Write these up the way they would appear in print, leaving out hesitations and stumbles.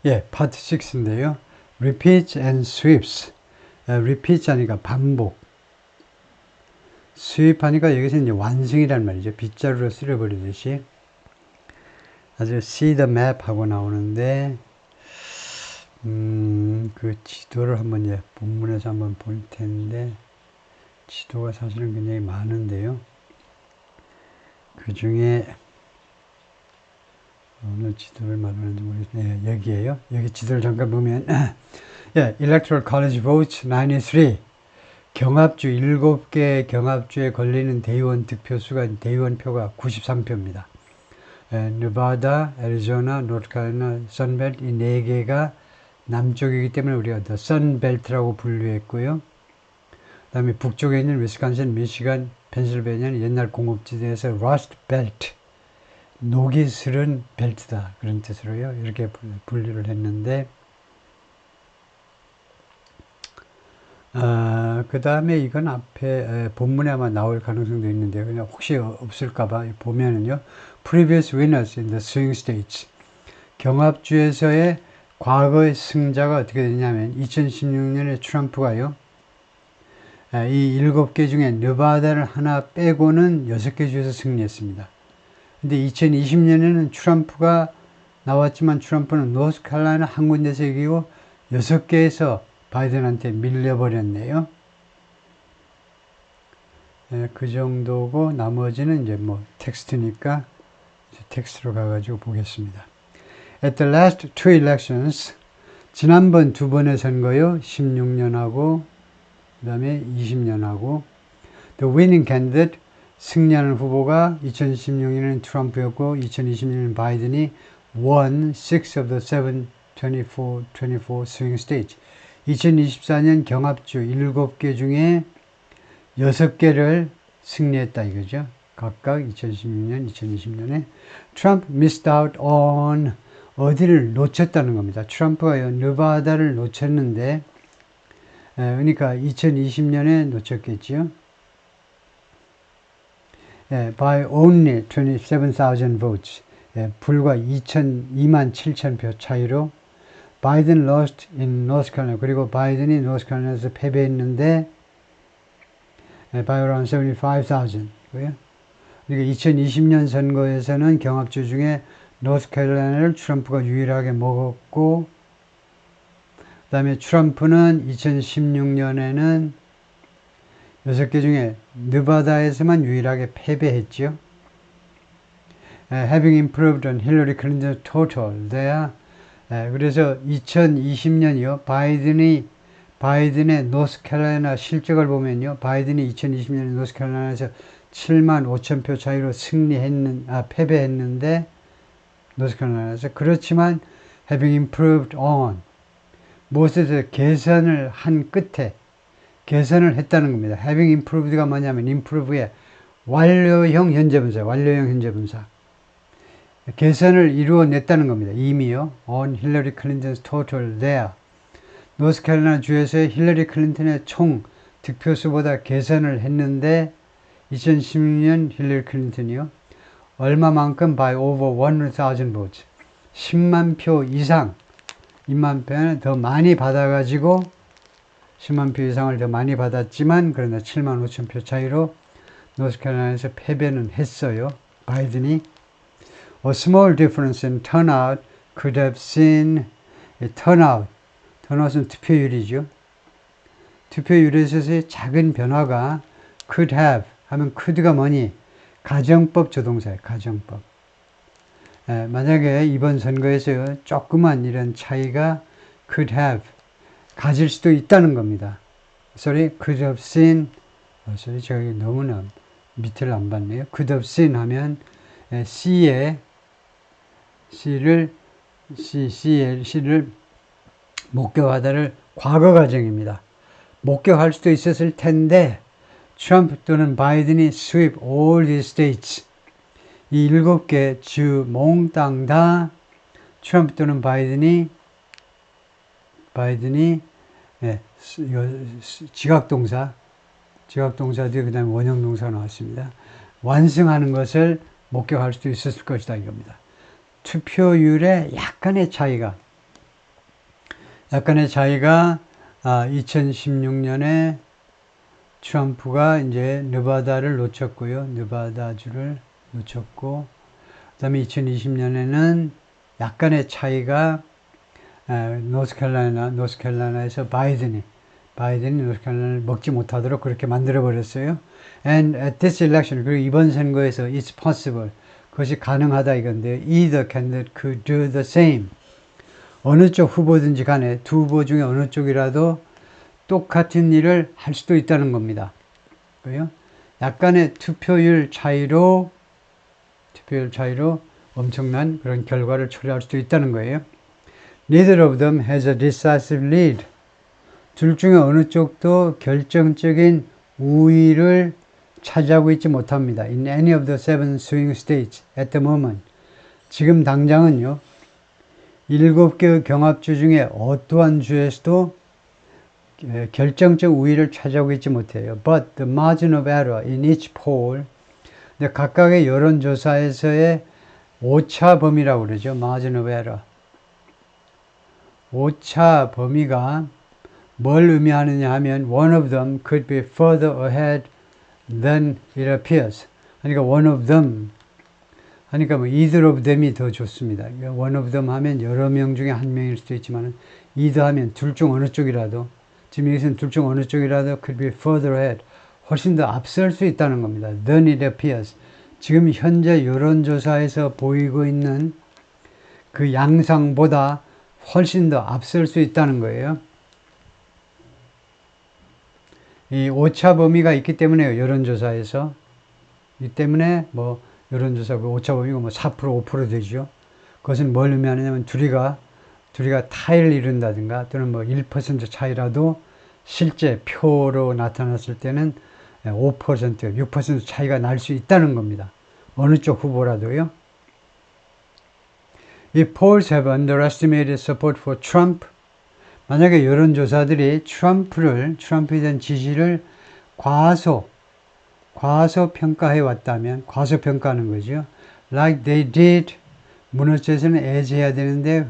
예, 파트 6인데요. repeats and sweeps. repeats 하니까 반복. sweep 하니까 여기서 이제 완승이란 말이죠. 빗자루로 쓸어버리듯이. 아주 see the map 하고 나오는데, 그 지도를 한번 예, 본문에서 한번 볼 텐데, 지도가 사실은 굉장히 많은데요. 그 중에, 어느 지도를 말하는지 모르겠네요. 네, 여기에요. 여기 지도를 잠깐 보면, 예, Electoral College Votes 93. 경합주 7개 경합주에 걸리는 대의원 득표수가 대의원표가 93표입니다. 네바다, 애리조나, 노스캐롤라이나, 선벨트 이 4개가 남쪽이기 때문에 우리가 The 선벨트라고 분류했고요. 그 다음에 북쪽에 있는 위스콘신, 미시간, 펜실베니아는 옛날 공업지대에서 러스트 벨트, 녹이 슬은 벨트다 그런 뜻으로요. 이렇게 분류를 했는데 그 다음에 이건 앞에 본문에 아마 나올 가능성도 있는데 그냥 혹시 없을까봐 보면은요. Previous winners in the swing states. 경합주에서의 과거의 승자가 어떻게 되냐면 2016년에 트럼프가요. 이 7개 중에 네바다를 하나 빼고는 6개 주에서 승리했습니다. 근데 2020년에는 트럼프가 나왔지만 트럼프는 노스캐롤라이나 한 군데서 이기고 6개에서 바이든한테 밀려버렸네요. 그 정도고 나머지는 이제 뭐 텍스트니까 텍스트로 가가지고 보겠습니다. At the last two elections, 지난번 2번의 선거요. 16년하고 그 다음에 20년하고 The winning candidate, 승리하는 후보가 2016년에는 트럼프였고 2020년에는 바이든이 won 6 of the 7 24 swing states. 2024년 경합주 7개 중에 6개를 승리했다 이거죠. 각각 2016년, 2020년에 트럼프 missed out on 어디를 놓쳤다는 겁니다. 트럼프가요, 네바다를 놓쳤는데 그러니까 2020년에 놓쳤겠죠. by only 27,000 votes. 불과 27,000표 차이로 바이든 lost in North Carolina. 그리고 바이든이 노스캐롤라이나에서 패배했는데 by around 75,000. 그러니까 2020년 선거에서는 경합주 중에 노스캐롤라이나를 트럼프가 유일하게 먹었고 그 다음에 트럼프는 2016년에는 6개 중에 네바다에서만 유일하게 패배했죠. Having improved on Hillary Clinton's total there. 그래서 2020년이요. 바이든의 노스캐롤라이나 실적을 보면요. 바이든이 2020년에 노스캐롤라이나에서 7만 5천 표 차이로 패배했는데 노스캐롤라이나에서 그렇지만 having improved on 무엇에서 개선을 한 끝에 개선을 했다는 겁니다. having improved가 뭐냐면 improve의 완료형 현재분사 개선을 이루어냈다는 겁니다. 이미요. on Hillary Clinton's total there. 노스캐롤라이나 주에서의 힐러리 클린턴의 총 득표수보다 개선을 했는데 2016년 힐러리 클린턴이요. 얼마만큼 by over 100,000 votes. 10만 표 이상 2만 표는 더 많이 받아가지고 10만 표 이상을 더 많이 받았지만 그러나 7만 5천 표 차이로 노스캐롤라이나에서 패배는 했어요. 바이든이 A small difference in turnout could have seen turnout은 투표율이죠. 투표율에 있어서의 작은 변화가 could have 하면 could가 뭐니? 가정법 조동사예요. 가정법. 만약에 이번 선거에서 조그만 이런 차이가 could have 가질 수도 있다는 겁니다. could have seen 제가 너무나 밑을 안 봤네요. could have seen 하면 C를 목격하다를 과거 가정입니다. 목격할 수도 있었을 텐데 트럼프 또는 바이든이 sweep all these states 이 7개 주 몽땅 다 트럼프 또는 바이든이 지각동사 뒤에 그 다음에 원형동사가 나왔습니다. 완승하는 것을 목격할 수도 있었을 것이다 이겁니다. 투표율에 약간의 차이가 약간의 차이가 2016년에 트럼프가 이제 느바다를 놓쳤고요. 느바다주를 놓쳤고, 그 다음에 2020년에는 약간의 차이가 노스캐롤라이나에서 바이든이 노스캐롤라이나를 먹지 못하도록 그렇게 만들어 버렸어요. And at this election, 그리고 이번 선거에서 it's possible, 그것이 가능하다 이건데, either candidate could do the same. 어느 쪽 후보든지 간에 두 후보 중에 어느 쪽이라도 똑같은 일을 할 수도 있다는 겁니다. 그래요? 약간의 투표율 차이로 엄청난 그런 결과를 초래할 수도 있다는 거예요. Neither of them has a decisive lead. 둘 중에 어느 쪽도 결정적인 우위를 차지하고 있지 못합니다. In any of the 7 swing states at the moment. 지금 당장은요. 7개의 경합주 중에 어떠한 주에서도 결정적 우위를 차지하고 있지 못해요. But the margin of error in each poll, 각각의 여론조사에서의 오차 범위라고 그러죠. margin of error. 오차 범위가 뭘 의미하느냐 하면 one of them could be further ahead than it appears. 그러니까 one of them 하니까 뭐 either of them이 더 좋습니다. one of them 하면 여러 명 중에 한 명일 수도 있지만 either 하면 둘 중 어느 쪽이라도, 지금 여기서는 둘 중 어느 쪽이라도 could be further ahead, 훨씬 더 앞설 수 있다는 겁니다. than it appears. 지금 현재 여론조사에서 보이고 있는 그 양상보다 훨씬 더 앞설 수 있다는 거예요. 이 오차 범위가 있기 때문에요. 여론조사에서. 이 때문에 뭐 여론조사 오차 범위가 뭐 4% 5% 되죠. 그것은 뭘 의미하느냐면 둘이가 타이를 이룬다든가 또는 뭐 1% 차이라도 실제 표로 나타났을 때는 5%, 6% 차이가 날 수 있다는 겁니다. 어느 쪽 후보라도요. 이 polls have underestimated support for Trump. 만약에 여론조사들이 트럼프에 대한 지지를 과소평가해 왔다면, 과소평가하는 거죠. Like they did. 문어체에서는 as 해야 되는데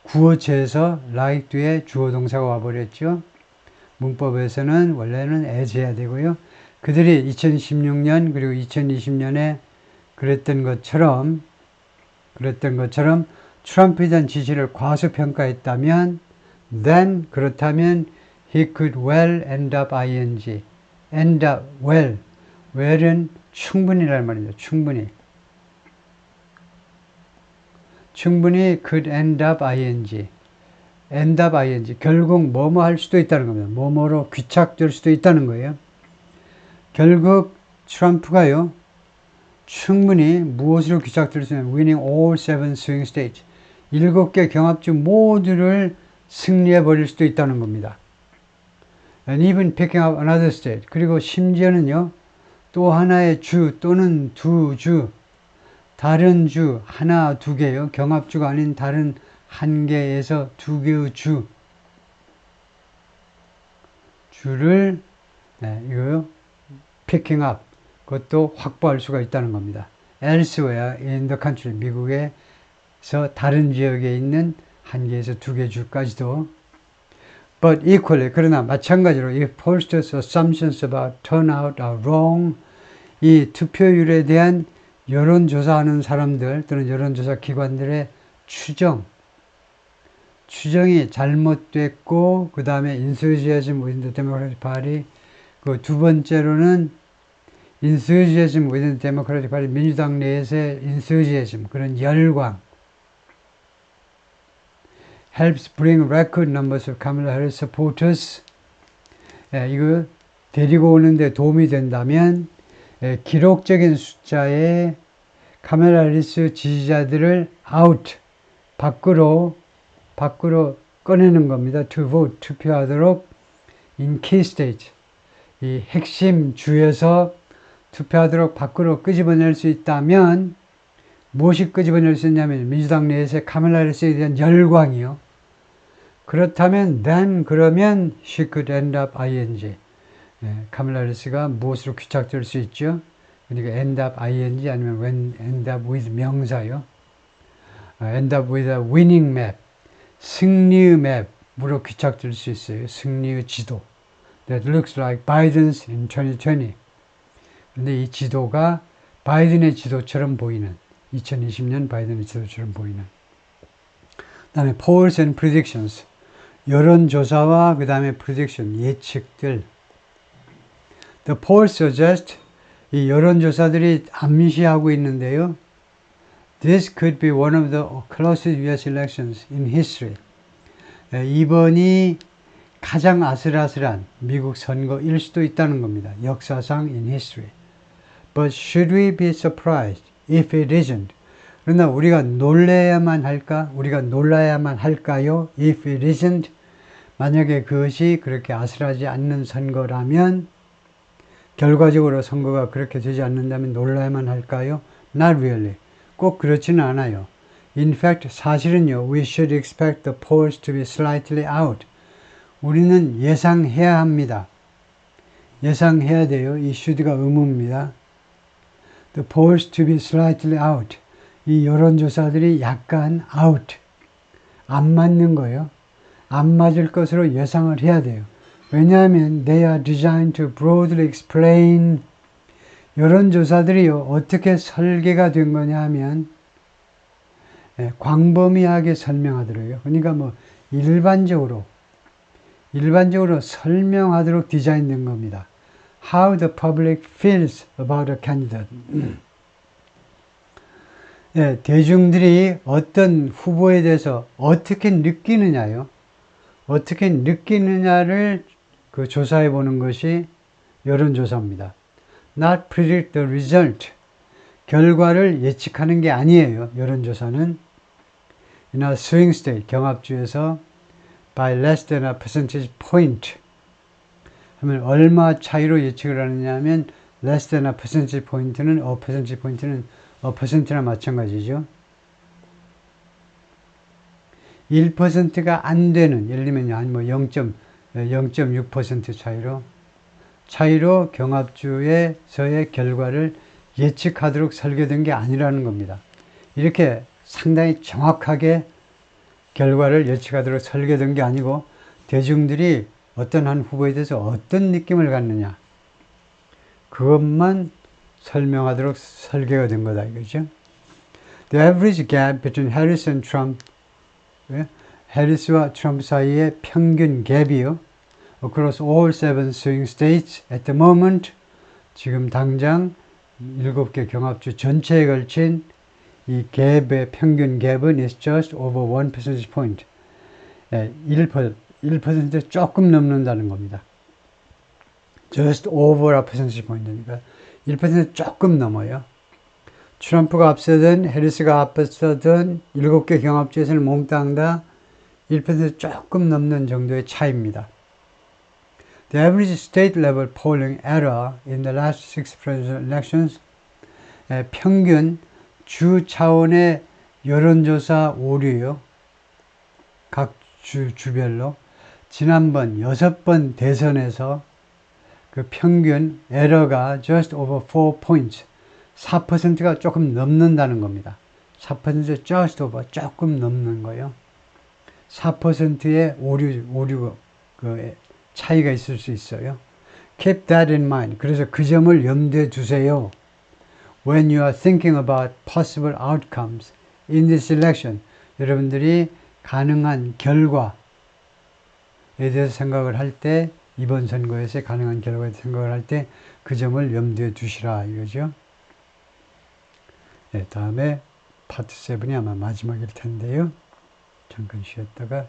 구어체에서 like 뒤에 주어 동사가 와버렸죠. 문법에서는 원래는 as 해야 되고요. 그들이 2016년 그리고 2020년에 그랬던 것처럼 트럼프에 대한 지지를 과소평가했다면 then 그렇다면 he could well end up ing. end up well. well은 충분히라는 말이죠. 충분히 could end up ing. end up ing. 결국 뭐뭐 할 수도 있다는 겁니다. 뭐뭐로 귀착될 수도 있다는 거예요. 결국 트럼프가요. 충분히 무엇으로 귀착될 수 있는 winning all 7 swing states. 7개 경합주 모두를 승리해 버릴 수도 있다는 겁니다. And even picking up another state. 그리고 심지어는요. 또 하나의 주 또는 두 주, 다른 주 하나, 두 개요. 경합주가 아닌 다른 한 개에서 두 개의 주를 이거요. picking up. 그것도 확보할 수가 있다는 겁니다. Elsewhere in the country. 미국에서 다른 지역에 있는 한 개에서 두 개 주까지도. But equally, 그러나 마찬가지로 if pollsters' assumptions about turnout are wrong, 이 투표율에 대한 여론조사하는 사람들 또는 여론조사 기관들의 추정이 잘못됐고, 그 다음에 enthusiasm within the Democratic Party, 그 두 번째로는 enthusiasm within the Democratic Party, 민주당 내에서의 enthusiasm, 그런 열광, helps bring record numbers of Kamala Harris supporters. 이거 데리고 오는데 도움이 된다면 기록적인 숫자의 카멜라 해리스 지지자들을 밖으로 꺼내는 겁니다. to vote, 투표하도록 in key states. 이 핵심 주에서 투표하도록 밖으로 끄집어낼 수 있다면 무엇이 끄집어낼 수 있냐면 민주당 내에서의 카멜라 해리스에 대한 열광이요. 그렇다면 그러면 she could end up ing. 카멜라 해리스가 무엇으로 귀착될 수 있죠? 그러니까 end up ing 아니면 when end up with 명사요. end up with a winning map. 승리의 맵. 물어 귀착될 수 있어요. 승리의 지도. That looks like Biden's in 2020. 근데 이 지도가 바이든의 지도처럼 보이는 2020년 바이든의 지도처럼 보이는 그 다음에 polls and predictions 여론조사와 그 다음에 prediction 예측들 The polls suggest 이 여론조사들이 암시하고 있는데요. This could be one of the closest US elections in history. 이번이 가장 아슬아슬한 미국 선거일 수도 있다는 겁니다. 역사상 in history. But should we be surprised if it isn't? 그러나 우리가 놀라야만 할까? 우리가 놀라야만 할까요? If it isn't? 만약에 그것이 그렇게 아슬하지 않는 선거라면 결과적으로 선거가 그렇게 되지 않는다면 놀라야만 할까요? Not really. 꼭 그렇지는 않아요. In fact, 사실은요, we should expect the polls to be slightly out. 우리는 예상해야 합니다. 예상해야 돼요. 이 should가 의무입니다. The polls to be slightly out. 이 여론조사들이 약간 out. 안 맞는 거예요. 안 맞을 것으로 예상을 해야 돼요. 왜냐하면 they are designed to broadly explain 여론조사들이요 어떻게 설계가 된 거냐 하면 광범위하게 설명하도록요. 그러니까 뭐 일반적으로 설명하도록 디자인된 겁니다. How the public feels about a candidate. 대중들이 어떤 후보에 대해서 어떻게 느끼느냐요. 어떻게 느끼느냐를 그 조사해 보는 것이 여론조사입니다. Not predict the result. 결과를 예측하는 게 아니에요. 여론조사는. In a swing state, 경합주에서 by less than a percentage point. 하면 얼마 차이로 예측을 하느냐 하면 less than a percentage point는 a percentage point는 a percent나 마찬가지죠. 1%가 안 되는, 예를 들면 한 뭐 0.6% 차이로 경합주에서의 결과를 예측하도록 설계된 게 아니라는 겁니다. 이렇게 상당히 정확하게 결과를 예측하도록 설계된 게 아니고 대중들이 어떤 한 후보에 대해서 어떤 느낌을 갖느냐 그것만 설명하도록 설계가 된 거다 이거죠. The average gap between Harris and Trump 해리스와 트럼프 사이의 평균 갭이요. Across all 7 swing states at the moment 지금 당장 7개 경합주 전체에 걸친 이 갭의 평균 갭은 is just over 1 percentage point. 1% 조금 넘는다는 겁니다. just over a percentage point이니까 1% 조금 넘어요. 트럼프가 앞서든 해리스가 앞서든 7개 경합주에서는 몽땅 다 1% 조금 넘는 정도의 차이입니다. The average state level polling error in the last 6 presidential elections 평균 주 차원의 여론조사 오류요. 각 주별로 지난번 6번 대선에서 그 평균 에러가 just over 4 points 4%가 조금 넘는다는 겁니다. 4% just over 조금 넘는 거예요. 4%의 오류 그 차이가 있을 수 있어요. Keep that in mind. 그래서 그 점을 염두에 두세요. When you are thinking about possible outcomes in this election, 여러분들이 가능한 결과에 대해서 생각을 할 때, 이번 선거에서의 가능한 결과에 대해서 생각을 할 때 그 점을 염두에 두시라 이거죠. 네, 다음에 파트 7이 아마 마지막일 텐데요. 잠깐 쉬었다가